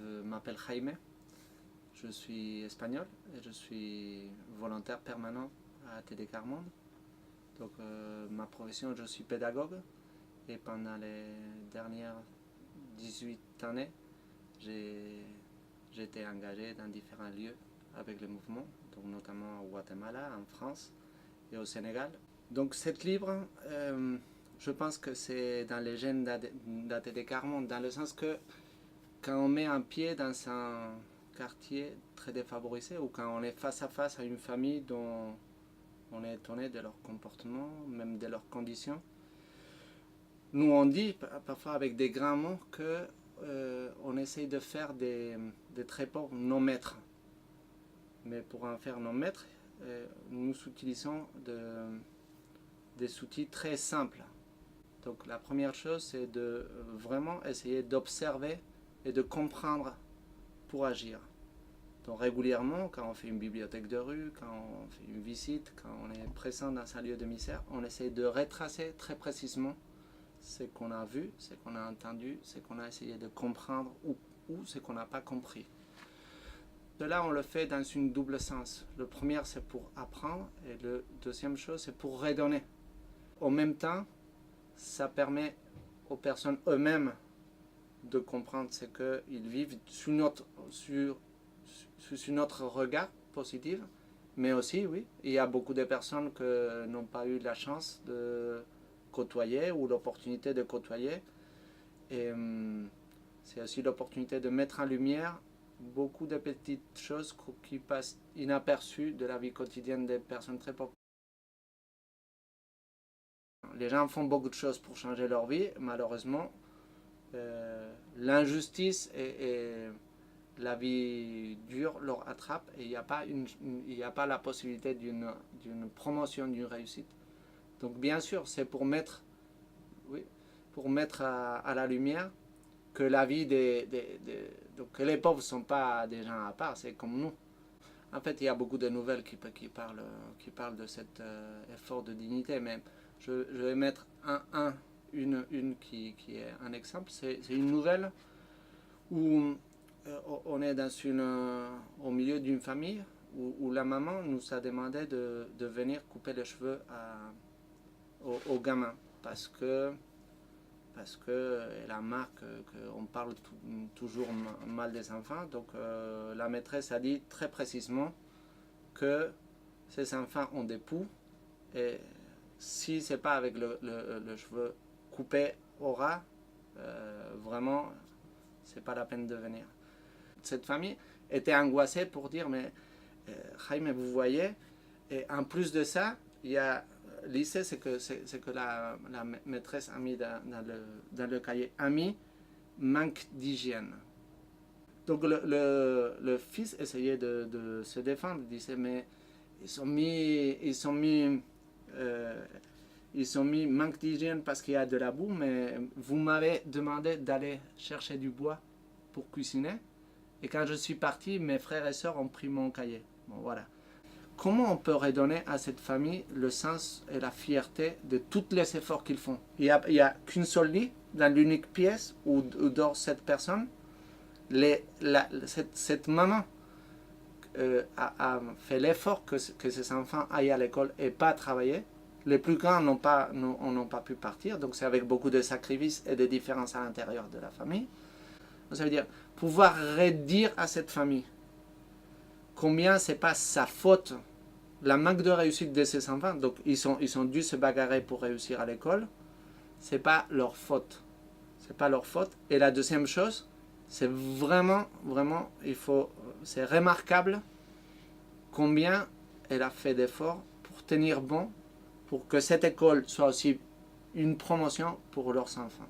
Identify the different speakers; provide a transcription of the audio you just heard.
Speaker 1: Je m'appelle Jaime, je suis espagnol et je suis volontaire permanent à TD Carmonde. Donc ma profession, je suis pédagogue et pendant les dernières 18 années, j'ai été engagé dans différents lieux avec le mouvement, donc notamment au Guatemala, en France et au Sénégal. Donc cette livre, je pense que c'est dans les gènes d'ATD Carmonde, dans le sens que quand on met un pied dans un quartier très défavorisé ou quand on est face à face à une famille dont on est étonné de leur comportement, même de leurs conditions, nous on dit parfois avec des grands mots que on essaye de faire des très pauvres nos maîtres. Mais pour en faire nos maîtres, nous utilisons des outils très simples. Donc la première chose, c'est de vraiment essayer d'observer et de comprendre pour agir. Donc régulièrement, quand on fait une bibliothèque de rue, quand on fait une visite, quand on est présent dans un lieu de misère, on essaie de retracer très précisément ce qu'on a vu, ce qu'on a entendu, ce qu'on a essayé de comprendre ou ce qu'on n'a pas compris. Cela, on le fait dans une double sens. Le premier, c'est pour apprendre et le deuxième chose, c'est pour redonner. En même temps, ça permet aux personnes eux-mêmes de comprendre ce qu'ils vivent sous notre regard positif, mais aussi, oui, il y a beaucoup de personnes qui n'ont pas eu la chance de côtoyer ou l'opportunité de côtoyer. Et c'est aussi l'opportunité de mettre en lumière beaucoup de petites choses qui passent inaperçues de la vie quotidienne des personnes très pauvres. Les gens font beaucoup de choses pour changer leur vie, malheureusement. L'injustice et la vie dure leur attrape et il n'y a pas la possibilité d'une promotion, d'une réussite. Donc bien sûr, c'est pour mettre à la lumière que la vie donc que les pauvres ne sont pas des gens à part, c'est comme nous. En fait, il y a beaucoup de nouvelles qui parlent de cet effort de dignité, mais je vais mettre une qui est un exemple. C'est une nouvelle où on est au milieu d'une famille où la maman nous a demandé de venir couper les cheveux au gamin parce que la marque qu'on parle toujours mal des enfants. Donc la maîtresse a dit très précisément que ces enfants ont des poux et si c'est pas avec le cheveu coupé au ras, vraiment c'est pas la peine de venir. Cette famille était angoissée pour dire mais Jaime, vous voyez, et en plus de ça, il y a lycée, c'est que la maîtresse a mis dans le cahier a mis manque d'hygiène. Donc le fils essayait de se défendre, il disait mais ils ont mis manque d'hygiène parce qu'il y a de la boue, mais vous m'avez demandé d'aller chercher du bois pour cuisiner et quand je suis parti, mes frères et sœurs ont pris mon cahier. Bon, voilà. Comment on peut redonner à cette famille le sens et la fierté de tous les efforts qu'ils font? Il n'y a qu'une seule lit dans l'unique pièce où dort cette personne. Cette maman a fait l'effort que ces enfants aillent à l'école et pas travailler. Les plus grands n'ont pas pu partir, donc c'est avec beaucoup de sacrifices et de différences à l'intérieur de la famille. Donc ça veut dire pouvoir redire à cette famille combien c'est pas sa faute, la manque de réussite de ces enfants, donc ils ont dû se bagarrer pour réussir à l'école, c'est pas leur faute. C'est pas leur faute. Et la deuxième chose, c'est vraiment, c'est remarquable combien elle a fait d'efforts pour tenir bon, pour que cette école soit aussi une promotion pour leurs enfants.